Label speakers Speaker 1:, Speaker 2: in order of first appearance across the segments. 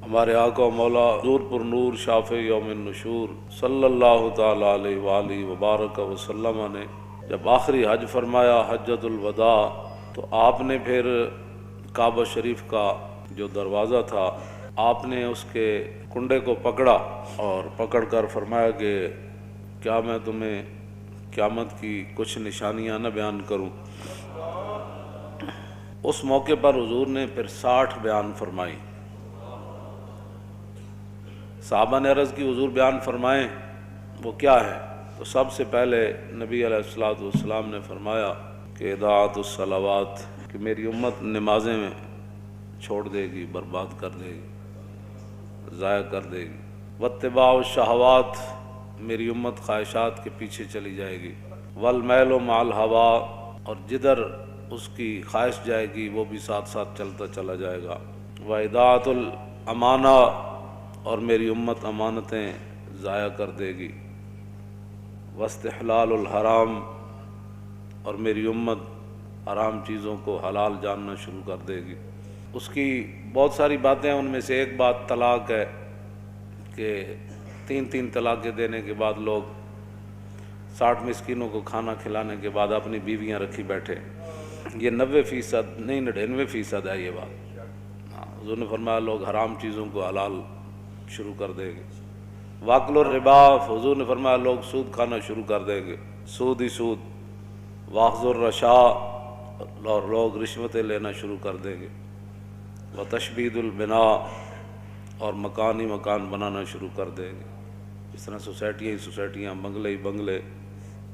Speaker 1: ہمارے آقا و مولا حضور پر نور شافع یوم النشور صلی اللہ تعالیٰ علیہ وآلہ وبارک وسلم نے جب آخری حج فرمایا حجۃ الوداع، تو آپ نے پھر کعبہ شریف کا جو دروازہ تھا آپ نے اس کے کنڈے کو پکڑا اور پکڑ کر فرمایا کہ کیا میں تمہیں قیامت کی کچھ نشانیاں نہ بیان کروں۔ اس موقع پر حضور نے پھر 60 بیان فرمائی۔ صحابہ نے عرض کی حضور بیان فرمائیں وہ کیا ہے؟ تو سب سے پہلے نبی علیہ الصلوۃ والسلام نے فرمایا کہ اضاعۃ الصلوات، کہ میری امت نمازیں میں چھوڑ دے گی، برباد کر دے گی، ضائع کر دے گی۔ واتباع الشہوات، میری امت خواہشات کے پیچھے چلی جائے گی۔ والمیل مع الہوا، اور جدھر اس کی خواہش جائے گی وہ بھی ساتھ ساتھ چلتا چلا جائے گا۔ واضاعۃ الامانہ، اور میری امت امانتیں ضائع کر دے گی۔ واستحلال الحرام، اور میری امت حرام چیزوں کو حلال جاننا شروع کر دے گی۔ اس کی بہت ساری باتیں ہیں، ان میں سے ایک بات طلاق ہے کہ 3 طلاقیں دینے کے بعد لوگ 60 مسکینوں کو کھانا کھلانے کے بعد اپنی بیویاں رکھی بیٹھے۔ یہ 90% نہیں 99% ہے یہ بات۔ حضور نے فرمایا لوگ حرام چیزوں کو حلال شروع کر دیں گے۔ واکل الربا، حضور نے فرمایا لوگ سود کھانا شروع کر دیں گے، سود ہی سود۔ واخذ الرشا، اور لوگ رشوتیں لینا شروع کر دیں گے۔ وتشبید البناء، اور مکان ہی مکان بنانا شروع کر دیں گے، اس طرح سوسائٹیاں ہی سوسائٹیاں، بنگلے ہی بنگلے،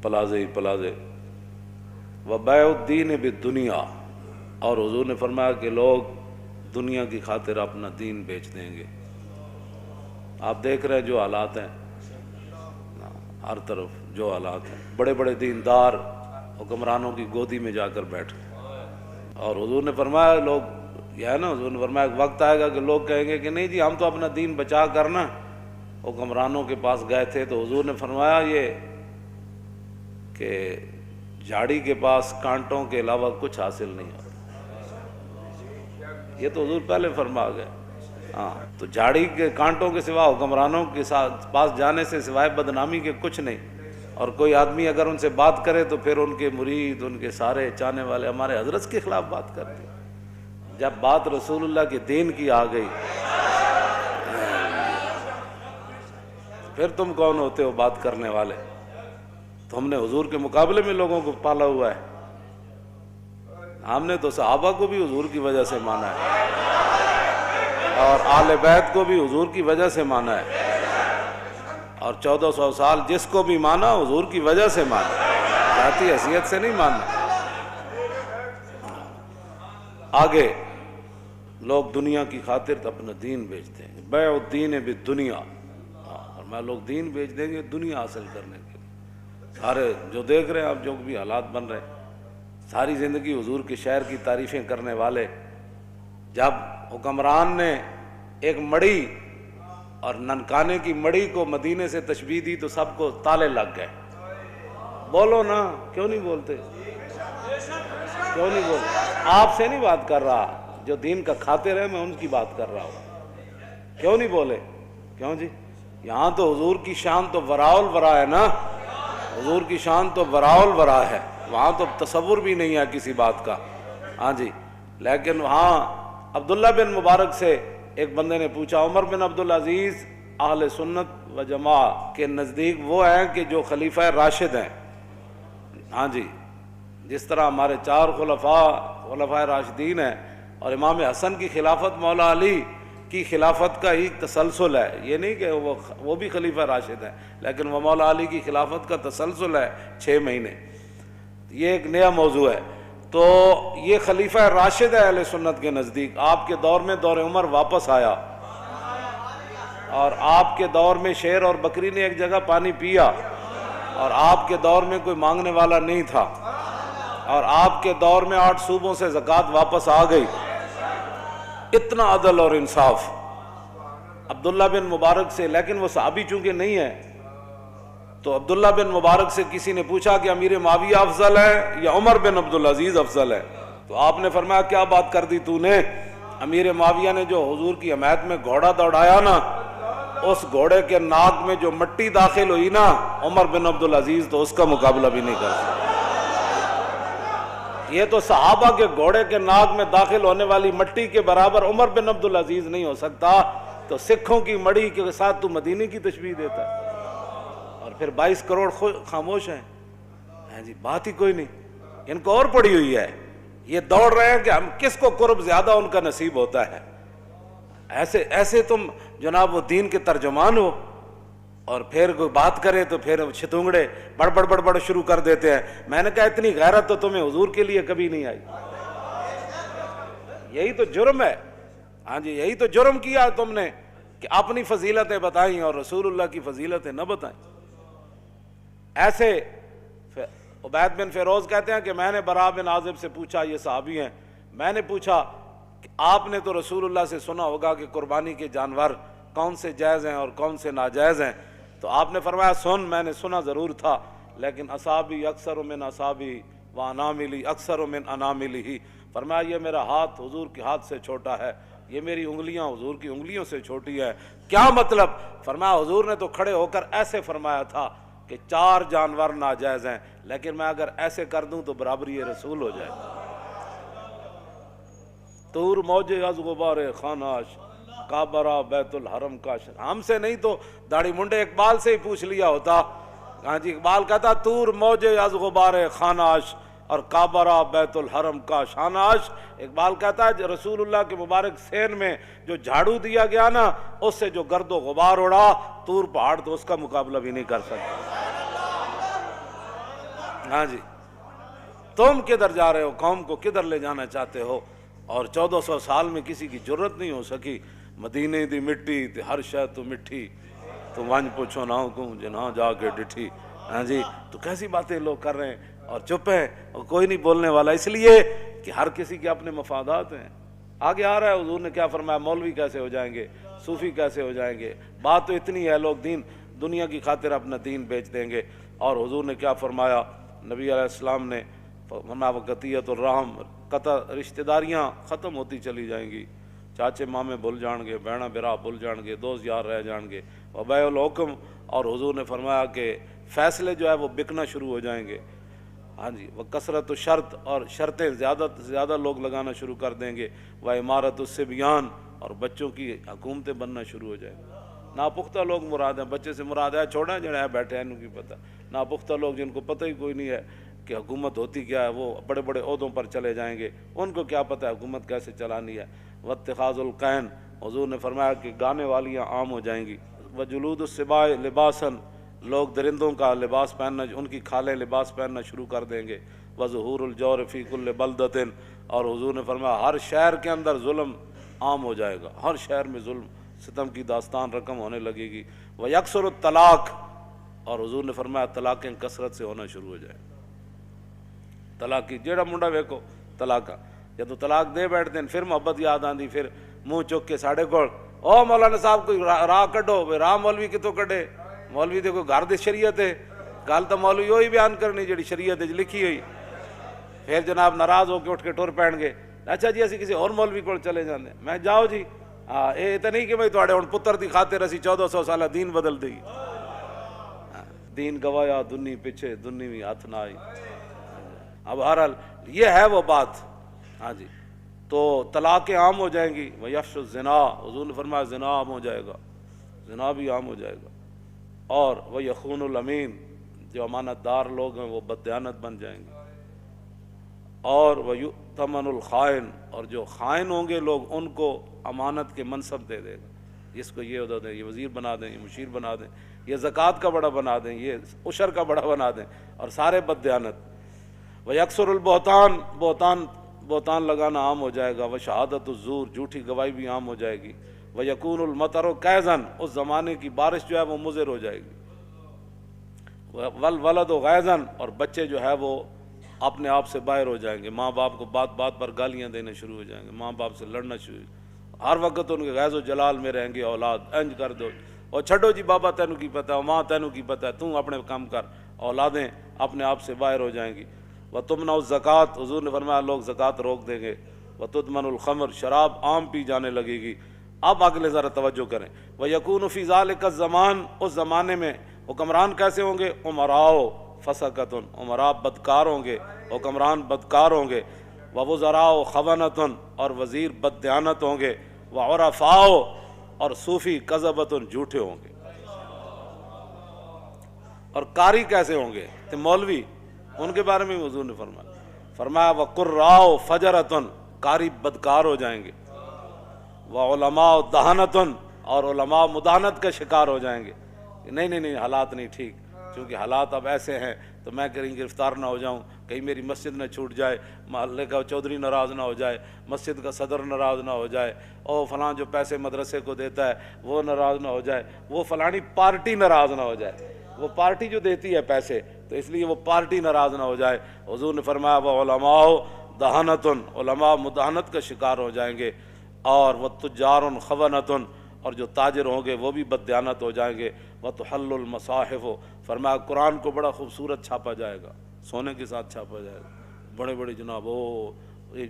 Speaker 1: پلازے ہی پلازے۔ وبیع الدین بالدنیا، اور حضور نے فرمایا کہ لوگ دنیا کی خاطر اپنا دین بیچ دیں گے۔ آپ دیکھ رہے ہیں جو حالات ہیں، ہر طرف جو حالات ہیں، بڑے بڑے دیندار حکمرانوں کی گودی میں جا کر بیٹھ گئے۔ اور حضور نے فرمایا لوگ یہ ہے نا، حضور نے فرمایا ایک وقت آئے گا کہ لوگ کہیں گے کہ نہیں جی ہم تو اپنا دین بچا کرنا حکمرانوں کے پاس گئے تھے۔ تو حضور نے فرمایا یہ کہ جھاڑی کے پاس کانٹوں کے علاوہ کچھ حاصل نہیں ہوتا۔ یہ تو حضور پہلے فرما گئے۔ ہاں، تو جھاڑی کے کانٹوں کے سوا حکمرانوں کے پاس جانے سے سوائے بدنامی کے کچھ نہیں۔ اور کوئی آدمی اگر ان سے بات کرے تو پھر ان کے مرید، ان کے سارے چاہنے والے ہمارے حضرت کے خلاف بات کرتے ہیں۔ جب بات رسول اللہ کے دین کی آ گئی پھر تم کون ہوتے ہو بات کرنے والے؟ تو ہم نے حضور کے مقابلے میں لوگوں کو پالا ہوا ہے۔ ہم نے تو صحابہ کو بھی حضور کی وجہ سے مانا ہے، اور آل بیت کو بھی حضور کی وجہ سے مانا ہے، اور 1400 سال جس کو بھی مانا حضور کی وجہ سے مانا، ذاتی حیثیت سے نہیں ماننا۔ آگے لوگ دنیا کی خاطر اپنا دین بیچتے ہیں، بیع الدین بالدنیا، اور میں لوگ دین بیچ دیں گے دنیا حاصل کرنے کے لیے۔ سارے جو دیکھ رہے ہیں آپ، جو بھی حالات بن رہے ہیں، ساری زندگی حضور کے شہر کی تعریفیں کرنے والے، جب حکمران نے ایک مڑی اور ننکانے کی مڑی کو مدینے سے تشبیہ دی تو سب کو تالے لگ گئے۔ بولو نا، کیوں نہیں بولتے؟ کیوں نہیں بولتے؟ آپ سے نہیں بات کر رہا، جو دین کا کھاتے رہے میں ان کی بات کر رہا ہوں۔ کیوں نہیں بولے؟ کیوں جی؟ یہاں تو حضور کی شان تو وراء الورا ہے نا، حضور کی شان تو وراء الورا ہے، وہاں تو تصور بھی نہیں ہے کسی بات کا۔ ہاں جی، لیکن وہاں عبداللہ بن مبارک سے ایک بندے نے پوچھا، عمر بن عبدالعزیز اہل سنت و جماعت کے نزدیک وہ ہیں کہ جو خلیفہ راشد ہیں۔ ہاں جی، جس طرح ہمارے 4 خلفاء راشدین ہیں، اور امام حسن کی خلافت مولا علی کی خلافت کا ہی تسلسل ہے، یہ نہیں کہ وہ بھی خلیفہ راشد ہیں، لیکن وہ مولا علی کی خلافت کا تسلسل ہے 6 مہینے۔ یہ ایک نیا موضوع ہے۔ تو یہ خلیفہ راشد ہے اہل سنت کے نزدیک۔ آپ کے دور میں دور عمر واپس آیا، اور آپ کے دور میں شیر اور بکری نے ایک جگہ پانی پیا، اور آپ کے دور میں کوئی مانگنے والا نہیں تھا، اور آپ کے دور میں 8 صوبوں سے زکوٰۃ واپس آ گئی۔ اتنا عدل اور انصاف عبداللہ بن مبارک سے، لیکن وہ صحابی چونکہ نہیں ہے، تو عبداللہ بن مبارک سے کسی نے پوچھا کہ امیر معاویہ افضل ہے یا عمر بن عبدالعزیز افضل ہے؟ تو آپ نے فرمایا کیا بات کر دی تو نے؟ امیر معاویہ نے جو حضور کی حمایت میں گھوڑا دوڑایا نا، اس گھوڑے کے ناک میں جو مٹی داخل ہوئی نا، عمر بن عبدالعزیز تو اس کا مقابلہ بھی نہیں کر سکتا۔ یہ تو صحابہ کے گھوڑے کے ناک میں داخل ہونے والی مٹی کے برابر عمر بن عبدالعزیز نہیں ہو سکتا، تو سکھوں کی مڑی کے ساتھ تو مدینے کی تشبیہ دیتا ہے، اور پھر 22 کروڑ خاموش ہیں۔ جی بات ہی کوئی نہیں، ان کو اور پڑی ہوئی ہے، یہ دوڑ رہے ہیں کہ ہم کس کو قرب زیادہ ان کا نصیب ہوتا ہے۔ ایسے تم جناب وہ دین کے ترجمان ہو، اور پھر کوئی بات کرے تو پھر چھتونگڑے بڑ شروع کر دیتے ہیں۔ میں نے کہا اتنی غیرت تو تمہیں حضور کے لیے کبھی نہیں آئی، یہی تو جرم ہے۔ ہاں جی یہی تو جرم کیا تم نے کہ اپنی فضیلتیں بتائیں اور رسول اللہ کی فضیلتیں نہ بتائیں۔ ایسے عبید بن فیروز کہتے ہیں کہ میں نے براء بن عازب سے پوچھا، یہ صحابی ہیں، میں نے پوچھا کہ آپ نے تو رسول اللہ سے سنا ہوگا کہ قربانی کے جانور کون سے جائز ہیں اور کون سے ناجائز ہیں، تو آپ نے فرمایا سن، میں نے سنا ضرور تھا، لیکن اصابی اکثر من اصابی و اناملی اکثر من اناملی، فرمایا یہ میرا ہاتھ حضور کے ہاتھ سے چھوٹا ہے، یہ میری انگلیاں حضور کی انگلیوں سے چھوٹی ہے۔ کیا مطلب؟ فرمایا حضور نے تو کھڑے ہو کر ایسے فرمایا تھا کہ 4 جانور ناجائز ہیں، لیکن میں اگر ایسے کر دوں تو برابری رسول ہو جائے۔ طور موج از غبار خاناش، کعبہ بیت الحرم کا ہم سے نہیں تو داڑھی منڈے اقبال سے ہی پوچھ لیا ہوتا۔ ہاں جی اقبال کہتا طور موج از غبار خاناش اور کعبہ بیت الحرم کا شاناش۔ اقبال کہتا ہے رسول اللہ کے مبارک سین میں جو جھاڑو دیا گیا نا، اس سے جو گرد و غبار اڑا، طور پہاڑ تو اس کا مقابلہ بھی نہیں کر سکتا۔ ہاں جی تم کدھر جا رہے ہو، قوم کو کدھر لے جانا چاہتے ہو؟ اور 1400 سال میں کسی کی جرت نہیں ہو سکی۔ مدینے دی مٹی تے ہر شے تو مٹھی، تو ونج پوچھو نہ کو جنہاں جا کے ڈٹھی۔ ہاں جی تو کیسی باتیں لوگ کر رہے ہیں اور چپ ہیں اور کوئی نہیں بولنے والا، اس لیے کہ ہر کسی کے اپنے مفادات ہیں۔ آگے آ رہا ہے حضور نے کیا فرمایا، مولوی کیسے ہو جائیں گے، صوفی کیسے ہو جائیں گے، بات تو اتنی ہے لوگ دنیا کی خاطر اپنا دین بیچ دیں گے۔ اور حضور نے کیا فرمایا، نبی علیہ السلام نے فرمایا وقتیت الرحم، قطع رشتہ داریاں ختم ہوتی چلی جائیں گی، چاچے مامے بھول جان گے، بہنا برا بھول جان گے، دوست یار رہ جان گے، وبیع الحکم، اور حضور نے فرمایا کہ فیصلے جو ہے وہ بکنا شروع ہو جائیں گے۔ ہاں جی وہ کثرت و شرط، اور شرطیں زیادہ سے زیادہ لوگ لگانا شروع کر دیں گے، وہ عمارت الصبیان، اور بچوں کی حکومتیں بننا شروع ہو جائیں گی۔ ناپختہ لوگ مراد ہیں، بچے سے مراد ہے چھوڑیں جڑے ہیں بیٹھے ہیں انہوں کی پتہ، ناپختہ لوگ جن کو پتہ ہی کوئی نہیں ہے کہ حکومت ہوتی کیا ہے، وہ بڑے بڑے عہدوں پر چلے جائیں گے، ان کو کیا پتہ ہے حکومت کیسے چلانی ہے۔ واتخاذ القین، حضور نے فرمایا کہ گانے والیاں عام ہو جائیں گی۔ وجلود السباع لباسن، لوگ درندوں کا لباس پہننا، ان کی کھالیں لباس پہننا شروع کر دیں گے۔ وظہور الجور فی کل بلدۃ، اور حضور نے فرمایا ہر شہر کے اندر ظلم عام ہو جائے گا، ہر شہر میں ظلم ستم کی داستان رقم ہونے لگے گی۔ ویکثر الطلاق، اور حضور نے فرمایا طلاقیں کثرت سے ہونا شروع ہو جائیں۔ طلاق کی جیڑا منڈا ویکو طلاق، جب طلاق دے بیٹھتے ہیں پھر محبت یاد آندی، پھر منہ چک کے ساڑھے کو او مولانا صاحب کوئی راہ کڈو، راہ مولوی کتوں کڈے، مولوی دے کوئی گھر دی شریعت ہے، گل تو مولوی وہی بیان کرنی جڑی شریعت لکھی ہوئی۔ پھر جناب ناراض ہو کے اٹھ کے ٹر پین گے، اچھا جی اسی کسی اور مولوی کو چلے جاندے، میں جاؤ جی ہاں یہ تو نہیں کہ بھائی تھوڑے ہن پتر دی خاطر اسی 1400 سالہ دین بدل دئی، دین گوایا دنی پیچھے دنی بھی ہاتھ نہ آئی۔ اب بہرحال یہ ہے وہ بات۔ ہاں جی تو طلاقیں عام ہو جائیں گی۔ ویفش الزنا، حضور نے فرمایا زنا عام ہو جائے گا، زنا بھی عام ہو جائے گا۔ اور وہ یخون الامین، جو امانت دار لوگ ہیں وہ بددیانت بن جائیں گے۔ اور وہ یؤتمن الخائن، اور جو خائن ہوں گے لوگ ان کو امانت کے منصب دے دے گا، جس کو یہ عہدہ دیں، یہ وزیر بنا دیں، یہ مشیر بنا دیں، یہ زکوٰۃ کا بڑا بنا دیں، یہ عشر کا بڑا بنا دیں، اور سارے بددیانت۔ ویکثر البہتان، بہتان لگانا عام ہو جائے گا۔ وشہادت الزور، جھوٹی گواہی بھی عام ہو جائے گی۔ ویکون المطر کیزن، اس زمانے کی بارش جو ہے وہ مضر ہو جائے گی۔ والولد غیظن، اور بچے جو ہے وہ اپنے آپ سے باہر ہو جائیں گے، ماں باپ کو بات بات پر گالیاں دینے شروع ہو جائیں گے، ماں باپ سے لڑنا شروع، ہر وقت ان کے غیظ و جلال میں رہیں گے، اولاد انج کر دو، اور چھڈو جی بابا تینوں کی پتہ ہے، ماں تینوں کی پتہ ہے، تم اپنے کام کر، اولادیں اپنے آپ سے باہر ہو جائیں گی۔ وتمنع الزکوٰۃ، حضور نے فرمایا لوگ زکوٰۃ روک دیں گے۔ وتدمن الخمر، شراب عام پی جانے لگے گی۔ اب اگلے ذرا توجہ کریں، وَيَكُونُ فِي ذَلِكَ الزَّمَانِ، اس زمانے میں حکمران کیسے ہوں گے؟ عمراء فسقۃ، عمراء بدکار ہوں گے، حکمران بدکار ہوں گے، ووزراء خونۃ، اور وزیر بددیانت ہوں گے، وعرفاء، اور صوفی کذبۃ، جھوٹے ہوں گے۔ اور قاری کیسے ہوں گے؟ تو مولوی، ان کے بارے میں حضور نے فرمایا وقراء فجرۃ، قاری بدکار ہو جائیں گے، وعلماء دہنۃ، اور علماء مداحنت کا شکار ہو جائیں گے۔ نہیں حالات نہیں ٹھیک، چونکہ حالات اب ایسے ہیں تو میں کہیں گرفتار نہ ہو جاؤں، کہیں میری مسجد نہ چھوٹ جائے، محلے کا چودھری ناراض نہ ہو جائے، مسجد کا صدر ناراض نہ ہو جائے، اور فلاں جو پیسے مدرسے کو دیتا ہے وہ ناراض نہ ہو جائے، وہ فلانی پارٹی ناراض نہ ہو جائے، وہ پارٹی جو دیتی ہے پیسے تو اس لیے وہ پارٹی ناراض نہ ہو جائے۔ حضور نے فرمایا وہ علماء دہنۃ، علماء مداحنت کا شکار ہو جائیں گے، اور وہ تجار خونۃ، اور جو تاجر ہوں گے وہ بھی بددیانت ہو جائیں گے، وتحل المصاحف، فرمایا قرآن کو بڑا خوبصورت چھاپا جائے گا، سونے کے ساتھ چھاپا جائے گا، بڑے بڑے جناب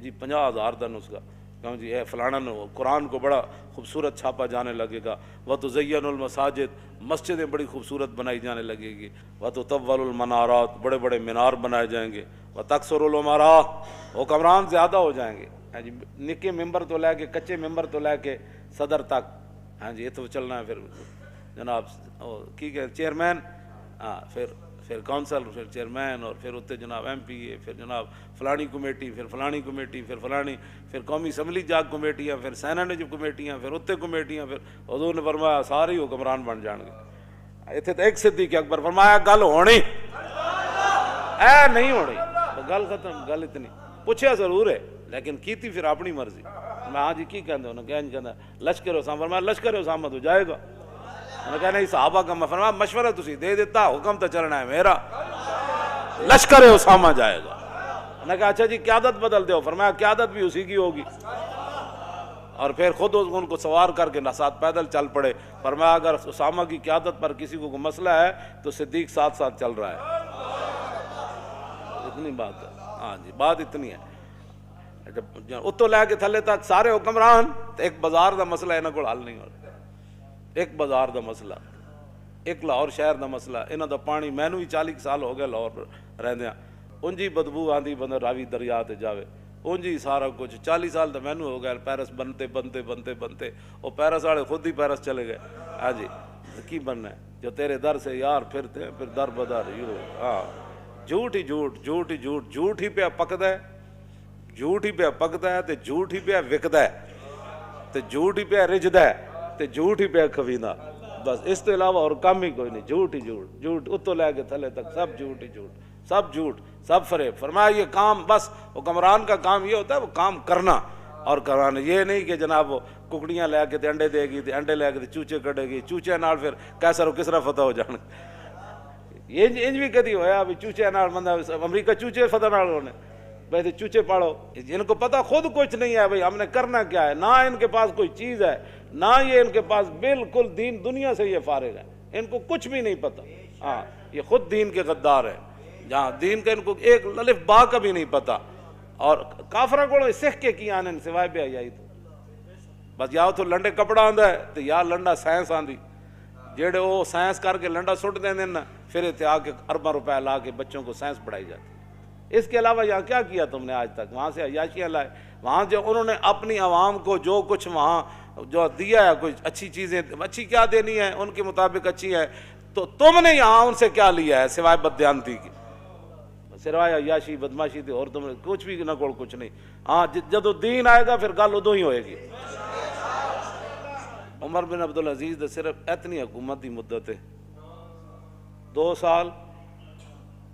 Speaker 1: جی 50,000 کا نسخہ، کہوں جی اے فلانا قرآن کو بڑا خوبصورت چھاپا جانے لگے گا، وتزین المساجد، مسجدیں بڑی خوبصورت بنائی جانے لگے گی، وتطول المنارات، بڑے بڑے مینار بنائے جائیں گے، وتکثر الامراء، حکمران زیادہ ہو جائیں گے، ہاں جی نکے ممبر تو لے کے کچے ممبر تو لے کے صدر تک، ہاں جی یہ تو چلنا ہے، پھر جناب کی کہ چیئرمین، ہاں پھر کونسل، پھر چیئرمین، اور پھر اتنے جناب ایم پی اے، پھر جناب فلانی کمیٹی، پھر فلانی کمیٹی، پھر فلانی، پھر قومی اسمبلی جاگ کمیٹیاں، پھر سینٹ کمیٹیاں، پھر اتنے کمیٹیاں، پھر حضور نے فرمایا سارے حکمران بن جان گے۔ اتنے تو ایک صدیق اکبر فرمایا گل ہونی اے نہیں ہونی، گل ختم، گل اتنی پوچھیا ضرور ہے لیکن کیتی پھر اپنی مرضی۔ میں ہاں جی کی کہندے انہوں نے کہنا لشکر اسامہ، فرمایا لشکر اسامہ تو جائے گا، انہوں نے کہا نہیں صحابہ کا، میں فرمایا مشورہ تسی دے دیتا، حکم تو چلنا ہے میرا، لشکر اسامہ جائے گا۔ انہوں نے کہا اچھا جی قیادت بدل دو، فرمایا قیادت بھی اسی کی ہوگی، اور پھر خود ان کو سوار کر کے ساتھ پیدل چل پڑے، فرمایا اگر اسامہ کی قیادت پر کسی کو مسئلہ ہے تو صدیق ساتھ ساتھ چل رہا ہے۔ اتنی بات ہے، ہاں جی بات اتنی ہے۔ جب اتو لے کے تھلے تک سارے حکمران، تو ایک بازار دا مسئلہ انہاں کول حل نہیں ہو رہا، ایک بازار دا مسئلہ، ایک لاہور شہر دا مسئلہ، انہاں دا پانی مینوں ہی 40 سال ہو گئے لاہور رہندیاں، انجی بدبو آندی بندہ راوی دریا تے جاوے، انجی سارا کچھ 40 سال تو مینوں ہو گئے پیرس بنتے وہ پیرس والے خود ہی پیرس چلے گئے، ہاں جی کی بننا ہے جو تیرے در سے یار پھرتے ہیں پھر در بدر یوں، ہاں جھوٹ ہی جھوٹ، جھوٹ ہی جھوٹ، جھوٹ ہی پہ پکدا ہے، جھوٹ ہی پہ پکدا ہے تے جھوٹ ہی پہ وکدا ہے تے جھوٹ ہی پہ رجدا ہے تے جھوٹ ہی پہ کھویندا، بس اس کے علاوہ اور کام ہی کوئی نہیں، جھوٹ ہی جھوٹ، جھوٹ اتو لے کے تھلے تک سب جھوٹ ہی جھوٹ، سب جھوٹ، سب فریب۔ فرمایا یہ کام بس حکمران کا کام یہ ہوتا ہے وہ کام کرنا اور کرانا، یہ نہیں کہ جناب وہ ککڑیاں لے کے تے انڈے دے گی تے انڈے لے کے تے چوچے کٹے گی، چوچے نال پھر کیسر و کسرا فتح ہو جان، یہ انج بھی کدی ہویا بھی چوچے نال بندہ امریکہ چوچے فتح نال ہونے، بھائی چوچے پاڑو، ان کو پتہ خود کچھ نہیں ہے بھائی ہم نے کرنا کیا ہے، نہ ان کے پاس کوئی چیز ہے، نہ یہ ان کے پاس بالکل دین دنیا سے یہ فارغ ہے، ان کو کچھ بھی نہیں پتہ، ہاں یہ خود دین کے غدار ہے، جہاں دین کا ان کو ایک الف با کا بھی نہیں پتہ، اور کافرہ کو سکھ کے کی آنے سوائے بے حیائی تو بس یا تو لنڈے کپڑا آندا ہے تو یا لنڈا سائنس آندی، جیڑے وہ سائنس کر کے لنڈا سٹ دیں نا پھر اتنے آ کے ارباں روپے لا کے بچوں کو سائنس پڑھائی جاتی۔ اس کے علاوہ یہاں کیا کیا تم نے آج تک؟ وہاں سے عیاشیاں لائے، وہاں جو انہوں نے اپنی عوام کو جو کچھ وہاں جو دیا ہے، کچھ اچھی چیزیں، اچھی کیا دینی ہے ان کے مطابق اچھی ہے، تو تم نے یہاں ان سے کیا لیا ہے سوائے بددیانتی کی، سوائے عیاشی بدماشی تھی، اور تم نے کچھ بھی نہ کوئی کچھ نہیں۔ ہاں جدو دین آئے گا پھر گل ادو ہی ہوئے گی۔ عمر بن عبدالعزیز دے صرف اتنی حکومت دی مدت ہے 2 سال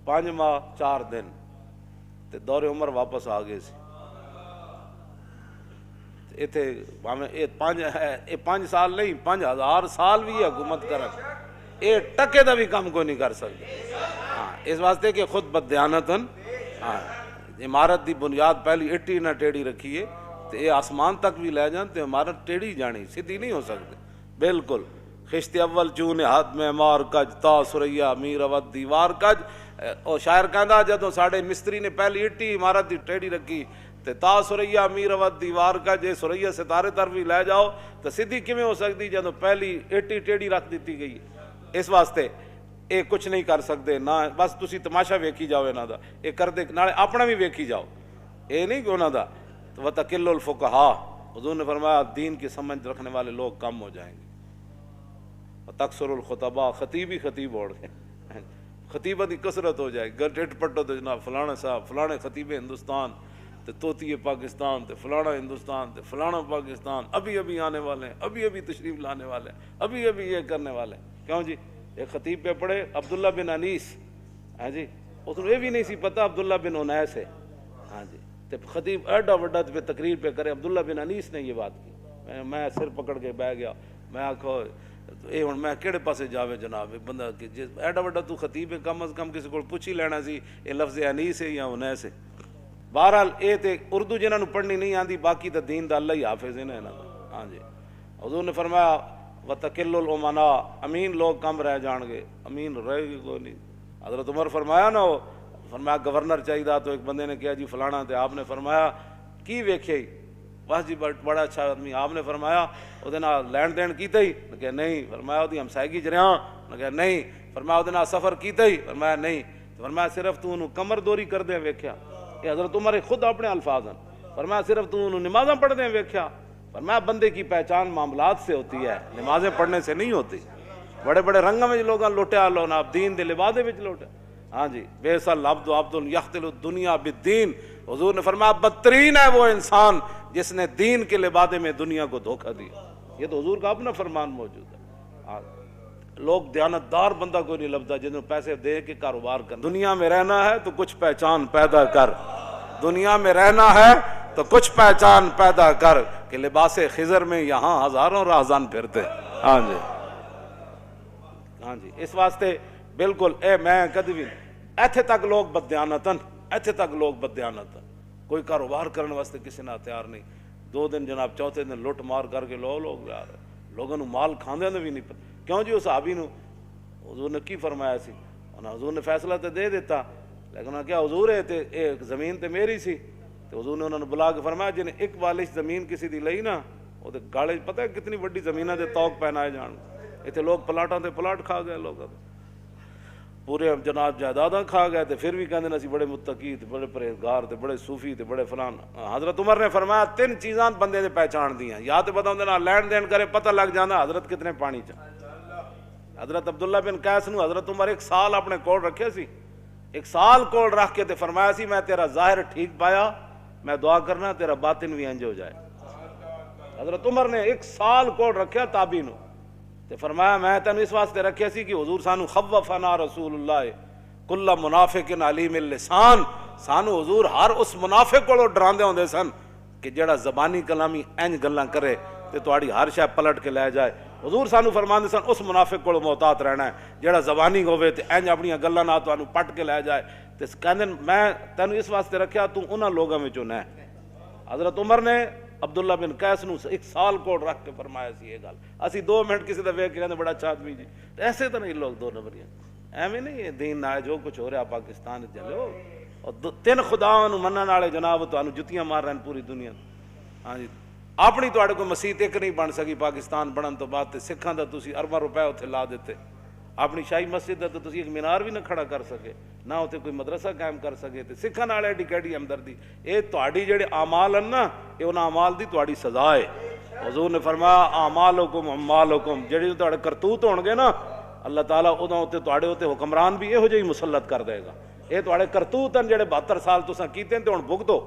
Speaker 1: 5 ماہ 4 دن تے دور عمر واپس آ گئے سی، اتنے یہ 5 سال نہیں 5000 سال بھی حکومت کرن، یہ ٹکے دا بھی کام کوئی نہیں کر سکتے، ہاں اس واسطے کہ خود بددیانتن، ہاں عمارت دی بنیاد پہلی اٹی نہ ٹیڑھی رکھیے تو یہ آسمان تک بھی لے جان تو عمارت ٹیڑھی جانی، سیدھی نہیں ہو سکتی بالکل۔ خشت اول چون ہاتھ میں مار کج تا سریا میر اود دیوار کج، اور شاعر کہندا جدوں ساڈے مستری نے پہلی اٹی عمارت دی ٹیڑھی رکھی تے تا سریا امیر ود دیوار کا جے سریا ستارے طرف بھی لے جاؤ تو سیدھی کیویں ہو سکتی جدوں پہلی ایٹی ٹیڑھی رکھ دیتی گئی. اس واسطے یہ کچھ نہیں کر سکتے نہ بس تسی تماشا ویکھی جاؤ انہاں دا, یہ کردے نالے اپنا بھی ویکھی جاؤ, یہ نہیں کہ انہاں دا. وتقل الفقہاء, حضور نے فرمایا دین کی سمجھ رکھنے والے لوگ کم ہو جائیں گے. تکثر الخطباء, خطیب ہی خطیب اوڑ گئے, خطیبہ دی کثرت ہو جائے. گٹٹ پٹو تو جناب فلانا صاحب فلانے خطیب ہندوستان تے توتی پاکستان تے فلانا ہندوستان تے فلانا پاکستان ابھی ابھی آنے والے ہیں, ابھی ابھی تشریف لانے والے ہیں, ابھی ابھی یہ کرنے والے ہیں. کیوں جی؟ ایک خطیب پہ پڑھے عبداللہ بن انیس, ہاں جی, اس نے یہ بھی نہیں سی پتا عبداللہ بن انیس ہے. ہاں جی, تے خطیب ایڈا وڈا پہ تقریر پہ کرے عبداللہ بن انیس نے یہ بات کی. میں سر پکڑ کے بہ گیا, میں آکھو اے ہن میں کہڑے پاسے جاوے جناب, بندہ کہ ایڈا وڈا تو خطیب ہے, کم از کم کسی کو پوچھ ہی لینا سی یہ لفظ انیس ہے یا انیس ہے. بہرحال اے تے اردو جنہاں نوں پڑھنی نہیں آندی, باقی تے دین دا اللہ ہی حافظ ہے نا انہاں دا. ہاں جی, حضور نے فرمایا وتقل الامناء, امین لوگ کم رہ جان گے, امین رہے گی کوئی نہیں. حضرت عمر فرمایا نا, فرمایا گورنر چاہیے, تو ایک بندے نے کہا جی فلانا, تے آپ نے فرمایا کی ویکھے, بس جی بڑا اچھا آدمی. آپ نے فرمایا وہ لین دین کیتا ہی, کہ نہیں. فرمایا وہ ہمسائیگی چ رہا, کہ نہیں. فرمایا وہ سفر کیتا ہی, فرمایا نہیں. فرمایا صرف تو انہوں کمر دوری کر دیں ویکھیا. یہ حضرت عمر خود اپنے الفاظ ہیں. فرمایا صرف تو انہوں نمازاں پڑھ دیں ویکھیا. فرمایا بندے کی پہچان معاملات سے ہوتی ہے, نمازیں پڑھنے سے نہیں ہوتی. بڑے بڑے رنگوں میں لوگاں لوٹیا لونا, آپ دین دے لبادے وچ لوٹیا. ہاں جی, بیسل عبد عبد یختل الدنیا بالدین. حضور نے فرمایا بدترین ہے وہ انسان جس نے دین کے لبادے میں دنیا کو دھوکہ دیا. یہ تو حضور کا اپنا فرمان موجود ہے. لوگ دیانتدار بندہ کوئی نہیں لبدا جنہوں پیسے دے کے کاروبار کر. دنیا میں رہنا ہے تو کچھ پہچان پیدا کر, دنیا میں رہنا ہے تو کچھ پہچان پیدا کر, کہ لباس خضر میں یہاں ہزاروں راہزان پھرتے. ہاں جی, ہاں جی, اس واسطے بالکل اے میں کدی بھی ایتھے تک لوگ بددیانتن, ایتھے تک لوگ بددیانتن, کوئی کاروبار کرنے واسطے کسی نہ تیار نہیں. 2 دن جناب چوتھے دن لٹ مار کر کے لوگ یار لوگوں مال کھاندے نے بھی نہیں پتا. کیوں جی, اس صحابی نو حضور نے کی فرمایا سی, حضور نے فیصلہ تو دے دیتا, لیکن انہوں نے کیا حضور ہے تے ایک زمین تے میری سی. تو حضور نے انہوں نے بلا کے فرمایا جنہیں ایک بالش زمین کسی دی لئی نا, وہ تے گاڑے پتہ ہے کتنی بڑی زمینہ دے توق پہنائے جان. اتنے لوگ پلاٹاں تے پلاٹ کھا گئے, لوگ پورے جناب جائیداداں کھا گئے, تے پھر بھی کہندے اسی بڑے متقی تے بڑے پرہیزگار تے بڑے صوفی تے بڑے فلان. حضرت عمر نے فرمایا 3 چیزاں بندے نے پہچان دی ہیں, یا تے بتاؤں دے نہ لین دین کرے پتہ لگ جانا حضرت کتنے پانی چاہ. حضرت عبداللہ بن قیس نو حضرت عمر 1 سال اپنے کول رکھے سی, 1 سال کول رکھ کے تے فرمایا سی میں تیرا ظاہر ٹھیک پایا, میں دعا کرنا تیرا باطن بھی انج ہو جائے. حضرت عمر نے 1 سال کول رکھیا تابعی نو, تے فرمایا میں تینوں اس واسطے رکھیا سی کہ حضور سانو خوفنا رسول اللہ کل منافق علیم اللسان. سانو حضور ہر اس منافق کو ڈراندے ہوندے سن کہ جڑا زبانی کلامی انج گلاں کرے تے تہاڈی ہر شے پلٹ کے لے جائے. حضور سانو فرماندے سن اس منافق کو محتاط رہنا ہے جڑا زبانی ہوے تے انج اپنی گلاں نال تانوں پٹ کے لے جائے. تے کہندے میں تینوں اس واسطے رکھیا تو انہاں لوگاں وچوں نہ. حضرت عمر نے عبداللہ بن قیس نو 1 سال کوڑ رکھ کے فرمایا سی یہ گل. اسی 2 منٹ کسی دا ویکھ کے کہندے بڑا اچھا آدمی جی. ایسے تو نہیں لوگ 2 نمبریاں, ایویں نہیں. یہ دین نہ جو کچھ ہو رہا پاکستان چلو, اور 3 خداواں نو منن والے جناب تانوں جتیاں مار رہے ہیں پوری دنیا. ہاں جی, اپنی تواڈے کوئی مسجد ایک نہیں بن سکی پاکستان بنن تو بعد, تے سکھاں دا تسی ارباں روپے اتنے لا دیتے. اپنی شاہی مسجد دا تو تسی ایک مینار بھی نہ کھڑا کر سکے, نہ اتنے کوئی مدرسہ قائم کر سکے. تے سکھاں نال ایڈی کیڑی ہمدردی. یہ تواڈی جڑے اعمال ہیں نا, یہ انہاں اعمال دی تواڈی سزا ہے. حضور نے فرمایا اعمالکم اعمالکم, جڑے تواڈے کرتوت ہون گے نا اللہ تعالیٰ ادوں تے تواڈے اوتے حکمران بھی یہو جہی مسلط کر دے گا. یہ تواڈے کرتوت ہیں جڑے 72 سال تساں کیتے ہیں تے ہن بھگتو.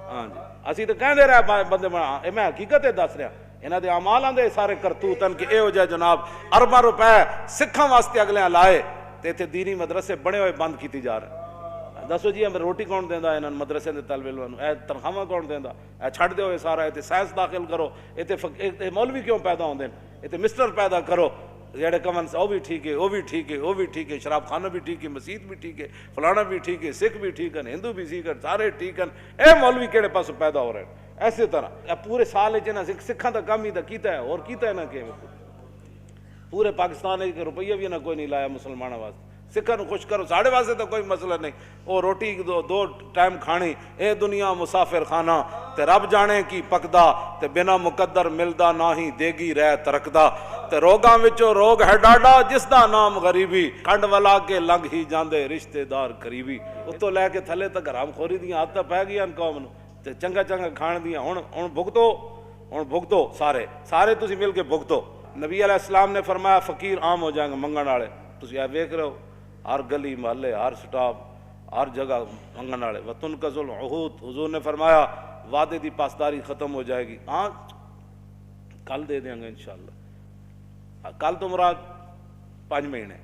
Speaker 1: ہاں جی, اسی تو کہندے رہے بندے میں حقیقت دس رہا, انہاں دے اعمالاں دے سارے کرتوت ہیں کہ یہو جہا جناب ارباں روپے سکھاں واسطے اگلے لائے تے اتنے دینی مدرسے بنے ہوئے بند کیتی جا رہے. دسو جی ہمیں روٹی کون دیندا انہاں مدرسے دے طالب علماں, اے تنخواہ کون دیندا, اے چھڈ دیو سارا, اتنے سائنس داخل کرو, اتنے مولوی کیوں پیدا ہوندے ہیں, اتنے مسٹر پیدا کرو جڑے کمن وہ بھی ٹھیک ہے, وہ بھی ٹھیک ہے, وہ بھی ٹھیک ہے, شراب خانہ بھی ٹھیک ہے, مسجد بھی ٹھیک ہے, فلانا بھی ٹھیک ہے, سکھ بھی ٹھیک ہے, ہندو بھی ٹھیک ہے, سارے ٹھیک ہیں. اے مولوی کہڑے پاس پیدا ہو رہے ہیں. ایسے طرح پورے سال سکھاں دا کام ہی دا کیتا ہے, اور کیتا ہے نا کہ پورے پاکستان ایک روپیہ بھی نہ کوئی نہیں لایا مسلمانوں واسطے. سکھاں نوں خوش کرو، ساڑے واسطے تو کوئی مسئلہ نہیں، وہ روٹی دو ٹائم کھانی، اے دنیا مسافر خانہ، تے رب جانے کی پکدا، تے بنا مقدر ملدا نہ ہی دیگی رہ ترکدا، تے روگاں وچوں روگ ہے ڈاڈا جس دا نام غریبی، کھنڈ والا کے لنگ ہی جاندے رشتے دار قریبی۔ اتوں لے کے تھلے تک حرام خوری دیاں عادتاں پی گئیاں قوم نوں، تے چنگا چنگا کھان دیاں، ہن بھگتو سارے تسی مل کے بھگتو۔ نبی علیہ السلام نے فرمایا فقیر عام ہو جائیں گے منگن والے، تسی اے ویکھ رہے ہو ہر گلی محلے ہر سٹاپ ہر جگہ منگن والے۔ وتنقض العہود، حضور نے فرمایا وعدے دی پاسداری ختم ہو جائے گی، ہاں کل دے دیں گے انشاءاللہ، کل تو مراد 5 مہینے،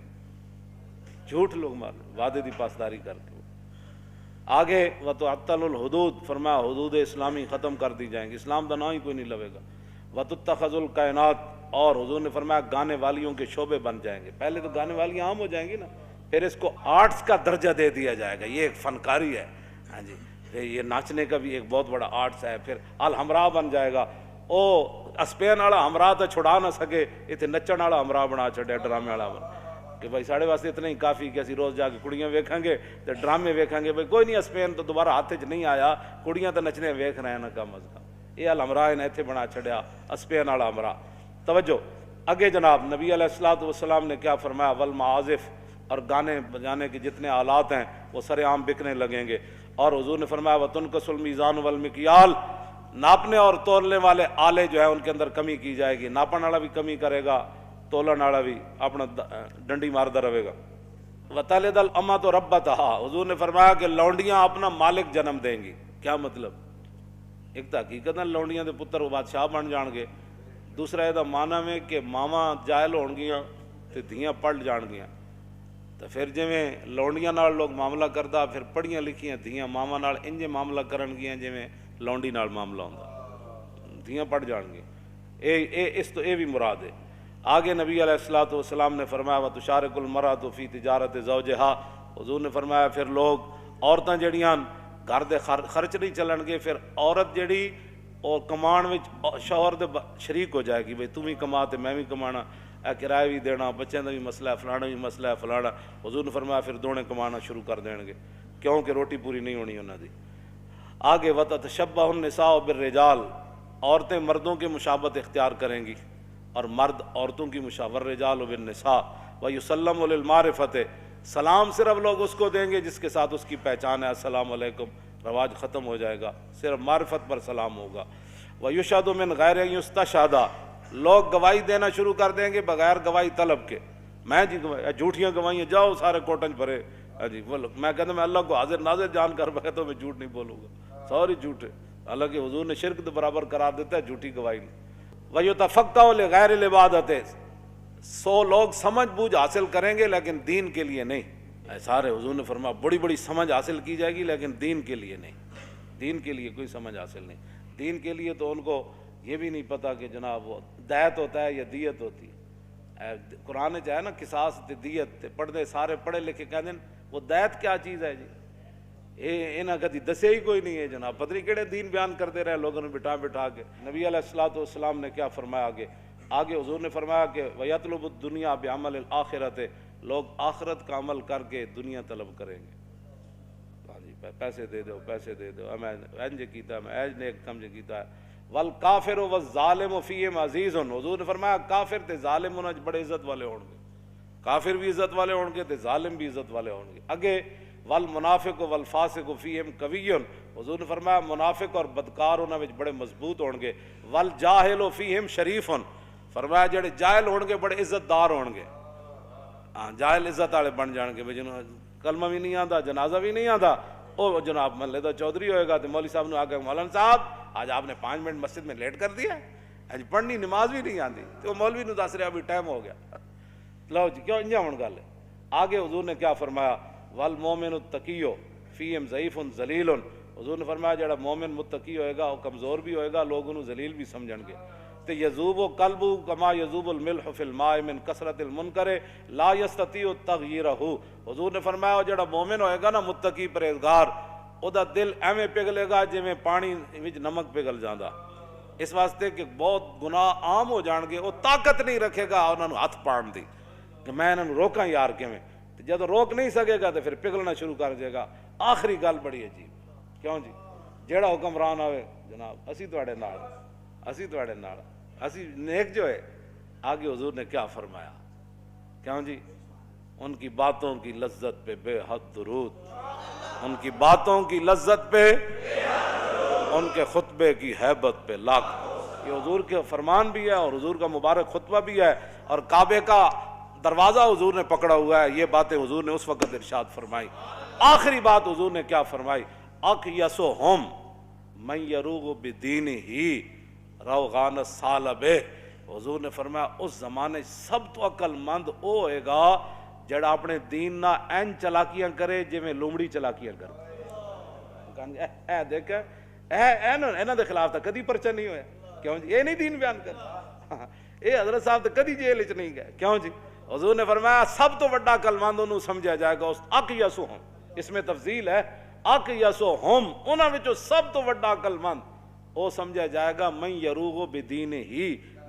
Speaker 1: جھوٹ لوگ مار وعدے دی پاسداری کر کے۔ آگے وتعطل الحدود، فرمایا حدود اسلامی ختم کر دی جائیں گی، اسلام دا نام ہی کوئی نہیں لوے گا۔ وتتخذ الکائنات، اور حضور نے فرمایا گانے والیوں کے شعبے بن جائیں گے، پہلے تو گانے والی عام ہو جائیں گی نا، پھر اس کو آرٹس کا درجہ دے دیا جائے گا، یہ ایک فنکاری ہے، ہاں جی یہ ناچنے کا بھی ایک بہت بڑا آرٹس ہے۔ پھر الحمراء بن جائے گا، او اسپین والا ہمراہ تو چھڑا نہ سکے، اتنے نچن والا ہمراہ بنا چھڑیا، ڈرامے والا بنا کہ بھائی ساڑے واسطے اتنا ہی کافی کہ اسی روز جا کے کڑیاں ویکھیں گے تے ڈرامے ویکھیں گے، بھائی کوئی نہیں اسپین تو دوبارہ ہاتھ چ نہیں آیا، کڑیاں تو نچنے ویکھ رہے ہیں نا کم از کم، یہ الحمراہ نے اتنے بنا چھڑیا اسپین والا ہمراہ۔ توجہ اگے جناب نبی علیہ الصلوۃ والسلام نے کیا فرمایا، والمعازف، اور گانے بجانے کے جتنے آلات ہیں وہ سر عام بکنے لگیں گے، اور حضور نے فرمایا وتنقص المیزان والمکیال، ناپنے اور تولنے والے آلے جو ہیں ان کے اندر کمی کی جائے گی، ناپن والا بھی کمی کرے گا، تولن والا بھی اپنا ڈنڈی ماردا رہے گا۔ وتلد الامۃ ربتہا، حضور نے فرمایا کہ لونڈیاں اپنا مالک جنم دیں گی۔ کیا مطلب؟ ایک تو حقیقت لونڈیاں دے پتر وہ بادشاہ بن جان گے، دوسرا یہ مانا میں کہ ماما جائل ہون گیاں تے دھیاں پڑھ جان گیاں، تو پھر جویں لونڈیاں نال لوگ معاملہ کردا، پھر پڑھیاں لکھیاں دھیاں ماما نال انجے معاملہ کرن گیاں جویں لونڈی نال معاملہ ہوندا، دھیاں پڑھ جان گیاں، اس تو اے بھی مراد ہے۔ آگے نبی علیہ الصلوۃ والسلام نے فرمایا وتشارک المرأۃ فی تجارت زوجہا، حضور نے فرمایا پھر لوگ عورتاں جڑیاں گھر دے خرچ نہیں چلن گے، پھر عورت جڑی اور کمان وچ شوہر دے شریک ہو جائے گی، بھئی تم ہی کما تے میں بھی کمانا، اے کرایہ بھی دینا، بچوں کا بھی مسئلہ ہے، فلانا بھی مسئلہ ہے فلانا، حضور نے فرمایا پھر دونے کمانا شروع کر دیں گے، کیونکہ روٹی پوری نہیں ہونی انہاں دی۔ آگے وتتشبہ النساء بالرجال، عورتیں مردوں کی مشابہت اختیار کریں گی اور مرد عورتوں کی مشابہت، والرجال بالنساء ویسلم للمعرفۃ، سلام صرف لوگ اس کو دیں گے جس کے ساتھ اس کی پہچان ہے، السلام علیکم رواج ختم ہو جائے گا، صرف معرفت پر سلام ہوگا۔ ویشہد من غیر ان یستشہد، لوگ گواہی دینا شروع کر دیں گے بغیر گواہی طلب کے، میں جی گواہی جھوٹیاں گواہیاں جاؤ سارے کوٹنج بھرے، جی میں کہتا میں اللہ کو حاضر ناظر جان کر بغیر تو میں جھوٹ نہیں بولوں گا، سوری جھوٹ ہے، حالانکہ حضور نے شرک برابر قرار دیتا ہے جھوٹی گواہی نہیں۔ وَيُتَفَقَّهُ لِغَيْرِ الْعِبَادَةِ، 100 لوگ سمجھ بوجھ حاصل کریں گے لیکن دین کے لیے نہیں، سارے حضور نے فرمایا بڑی بڑی سمجھ حاصل کی جائے گی لیکن دین کے لیے نہیں، دین کے لیے کوئی سمجھ حاصل نہیں، دین کے لیے تو ان کو یہ بھی نہیں پتا کہ جناب وہ دیت ہوتا ہے یا دیت ہوتی ہے، قرآن جو ہے نا قصاص تے دیت پڑھتے سارے پڑھے لکھے کہتے ہیں وہ دیت کیا چیز ہے جی، انہاں کدی دسے ہی کوئی نہیں ہے جناب، پتہ نہیں کہڑے دین بیان کرتے رہے لوگوں نے بٹھا بٹھا کے۔ نبی علیہ الصلوۃ والسلام نے کیا فرمایا آگے حضور نے فرمایا کہ وَيَطْلُبُ الدُّنْيَا بِعَمَلِ الْآخِرَةِ، لوگ آخرت کا عمل کر کے دنیا طلب کریں گے، ہاں جی پیسے دے دو پیسے دے دو، میں انج کیتا میں ایج نیک کم جو کیتا ہے۔ والکافر والظالم فیہم عزیز، حضور نے فرمایا کافر تے ظالم انہاں بڑے عزت والے ہون گے، کافر بھی عزت والے ہون گے تے ظالم بھی عزت والے ہون گے۔ اگے والمنافق والفاسق فیہم قوی، حضور نے فرمایا منافق اور بدکار انہاں وچ بڑے مضبوط ہون گے۔ والجاہل فیہم شریف، فرمایا جڑے جاہل ہون گے بڑے عزت دار ہون گے، ہاں جاہل عزت والے بن جان گے، جنہوں کلمہ بھی نہیں آتا جنازہ بھی نہیں آتا، او جناب محلے دا چودھری ہوئے گا تو مولوی صاحب نے آگے مولانا صاحب آج آپ نے 5 منٹ مسجد میں لیٹ کر دیا، آج پڑھنی نماز بھی نہیں آتی، تو مولوی نے دس رہا ابھی ٹائم ہو گیا، لو جی کیوں انجا ہون گل ہے۔ آگے حضور نے کیا فرمایا والمومن التقی فیہم ضعیف ذلیل، حضور نے فرمایا جڑا مومن متقی ہوئے گا وہ کمزور بھی ہوئے گا، لوگ انہوں ذلیل بھی سمجھن گے۔ تے یذوب قلب کما یذوب الملح فی الماء من کثرت المنکر لا یستطیع تغییرہ، حضور نے فرمایا جڑا مومن ہوئے گا نا متقی پرہیزگار، او دا دل ایویں پگھلے گا جویں پانی وچ نمک پگھل جاندا، اس واسطے کہ بہت گناہ عام ہو جان گے، وہ طاقت نہیں رکھے گا انہاں نوں ہاتھ پاڑن دی کہ میں انہاں نوں روکاں یار کیویں، جب روک نہیں سکے گا تو پھر پگھلنا شروع کر جائے گا. آخری گل بڑی عجیب, کیوں جی جیڑا حکمران ہوئے جناب اسی تواڈے نال, اسی تواڈے نال, اسی نیک جو ہے. آگے حضور نے کیا فرمایا, کیوں جی ان کی باتوں کی لذت پہ بے حد درود, ان کی باتوں کی لذت پہ, ان کے خطبے کی ہیبت پہ لاکھ. یہ حضور کے فرمان بھی ہے اور حضور کا مبارک خطبہ بھی ہے, اور کعبے کا دروازہ حضور نے پکڑا ہوا ہے. یہ باتیں حضور نے اس وقت ارشاد فرمائی. آخری بات حضور نے کیا فرمائی, اقیسہم من یروغ بدینہ روغان الثعلب. حضور نے فرمایا اس زمانے سب تو عقل مند او ہوئے گا جڑا اپنے دین نہ این چلاکیاں کرے جویں لومڑی چلاکیاں کرے. اے دیکھ انہاں دے خلاف تا کدی پرچہ نہیں ہویا, کیوں جی یہ نہیں دین بیان کرتا, اے حضرت صاحب تے کدی جیل وچ نہیں گئے, کیوں جی حضور نے فرمایا سب تو بڑا عقل مند انہوں سمجھا جائے گا اس اقیسہم, اس میں تفضیل ہے, اقیسہم انہاں وچوں سب تو بڑا عقل مند او سمجھا جائے گا من یروغ بدینہ,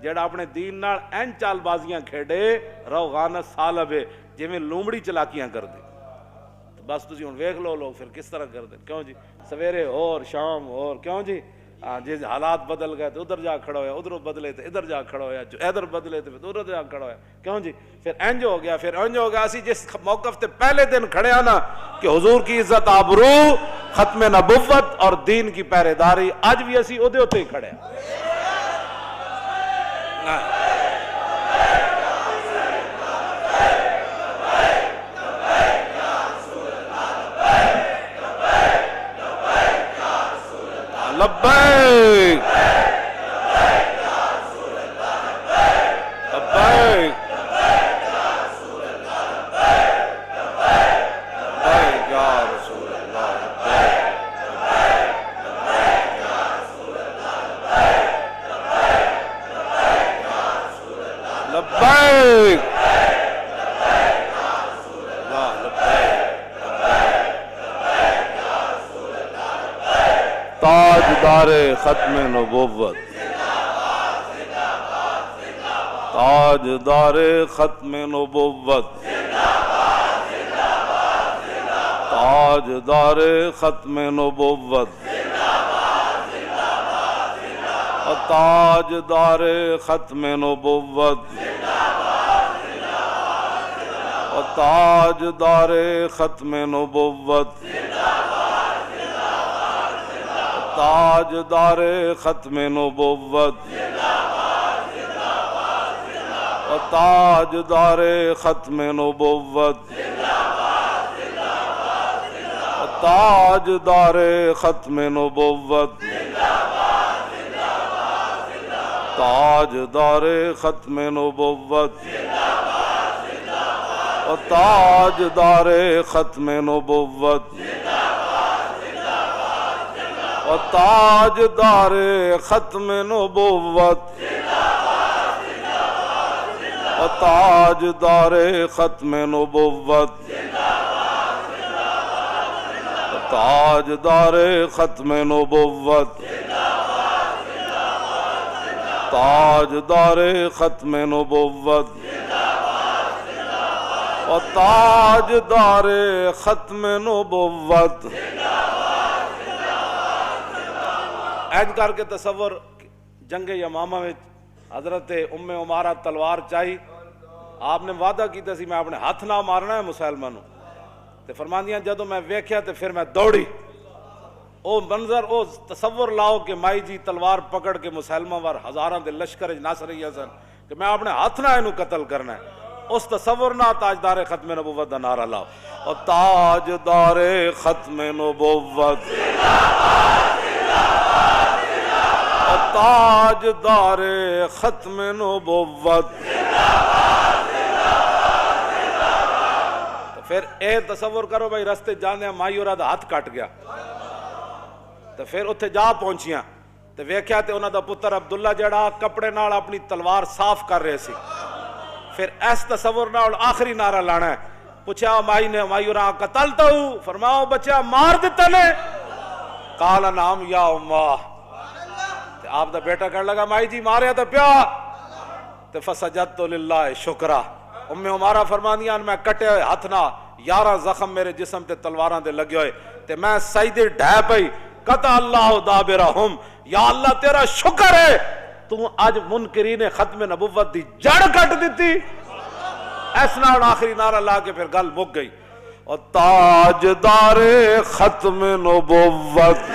Speaker 1: جڑا اپنے دین نال این چال بازیاں کھیڑے روغان الثعلب جویں لومڑی چلاکیاں کر دے. بس تسی ہن ویکھ لو لوگ پھر کس طرح کر دیں, کیوں جی سویرے اور شام اور, کیوں جی جس حالات بدل گئے تو ادھر جا کھڑا ہویا, ادھر بدلے تو ادھر جا کھڑا ہویا, جو ادھر بدلے تو ادھر جا کھڑا ہویا, کیوں جی پھر انج ہو گیا, پھر انج ہو گیا. اسی جس موقف تے پہلے دن کھڑے ہیں نا کہ حضور کی عزت آبرو, ختم نبوت اور دین کی پہرے داری, اج بھی اسی اودے ہوتے ہی کھڑے ہیں. لبیک لبیک تاجدار ختم نبوت, تاجدار ختم نبوت, تاجدار ختم نبوت, تاجدار ختم نبوت, تاجدار ختم نبوت, تاجدار ختم نبوت, تاجدار ختم نبوت, تاجدار ختم نبوت, تاجدار ختم نبوت, تاجدار ختم نبوت, تاجدار ختم نبوت, تاجدار ختم نبوت, تاجدار ختم نبوت, تاجدار ختم نبوت, تاجدار ختم نبوت. اینج کر کے تصور جنگ یمامہ میں حضرت ام عمارہ تلوار چاہی, آپ نے وعدہ کیتا سی میں اپنے ہاتھ نہ مارنا ہے مسلمانوں, تے فرماندیاں جدو میں ویکھیا تے پھر میں دوڑی. او منظر او تصور لاؤ کہ مائی جی تلوار پکڑ کے مسلمہ وار ہزاراں دے لشکر نس رہی سن کہ میں اپنے ہاتھ نہ اینو قتل کرنا ہے. اس تصور نہ تاجدار ختم نبوت دا نعرہ لاؤ, اور تاجدار ختم نبوت, تاجدار ختم نبوت. تو پھر اے تصور کرو بھائی رستے جانے مائی اور ہاتھ کٹ گیا, تو پھر اتھے جا پہنچیاں تو ویکھیا تے انہاں دا پتر عبداللہ جڑا کپڑے نال اپنی تلوار صاف کر رہے سی. پھر اس تصور نال آخری نعرہ لانا ہے. پوچھا مائی نے, مائی اور قتلتا ہوں, فرماؤ بچہ مار دیتا نے, قال نعم یا امہ. آپ دا بیٹا کہنے لگا مائی جی ماریا تو پیا, تو فسجدت للہ شکرہ, ام عمارہ فرماندیاں میں کٹے ہوئے ہاتھ نہ 11 زخم میرے جسم تے تلواراں دے لگے ہوئے تے میں سجدے ڈھے پئی قطع اللہ دابرہم، یا اللہ تیرا شکر ہے تو اج منکرین ختم نبوت دی جڑ کٹ دیتی۔ اس نال آخری نعرہ لا کے پھر گل مک گئی، اور تاجدار ختم نبوت